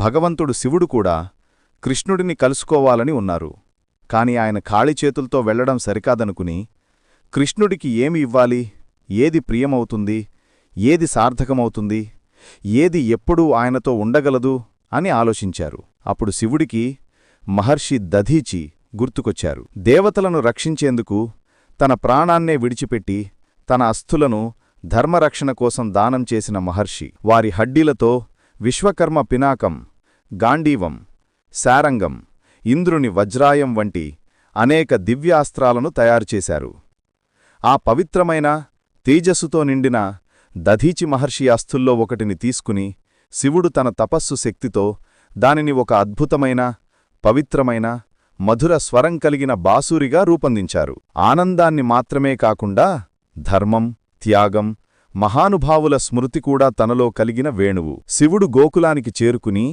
భగవంతుడు శివుడు కూడా కృష్ణుడిని కలుసుకోవాలని ఉన్నారు. కాని ఆయన ఖాళీ చేతులతో వెళ్లడం సరికాదనుకుని కృష్ణుడికి ఏమి ఇవ్వాలి, ఏది ప్రియమవుతుంది, ఏది సార్థకమవుతుంది, ఏది ఎప్పుడూ ఆయనతో ఉండగలదు అని ఆలోచించారు. అప్పుడు శివుడికి మహర్షి దధీచి గుర్తుకొచ్చారు. దేవతలను రక్షించేందుకు తన ప్రాణాన్నే విడిచిపెట్టి తన అస్థులను ధర్మరక్షణ కోసం దానం చేసిన మహర్షి. వారి హడ్డీలతో విశ్వకర్మ పినాకం, గాండీవం, శారంగం, ఇంద్రుని వజ్రాయం వంటి అనేక దివ్యాస్త్రాలను తయారుచేశారు. ఆ పవిత్రమైన తేజస్సుతో నిండిన దధీచి మహర్షి అస్థుల్లో ఒకటిని తీసుకుని శివుడు తన తపస్సు శక్తితో దానిని ఒక అద్భుతమైన, పవిత్రమైన, మధుర స్వరం కలిగిన బాసూరిగా రూపొందించారు. ఆనందాన్ని మాత్రమే కాకుండా ధర్మం, త్యాగం, మహానుభావుల స్మృతి కూడా తనలో కలిగిన వేణువు. శివుడు గోకులానికి చేరుకుని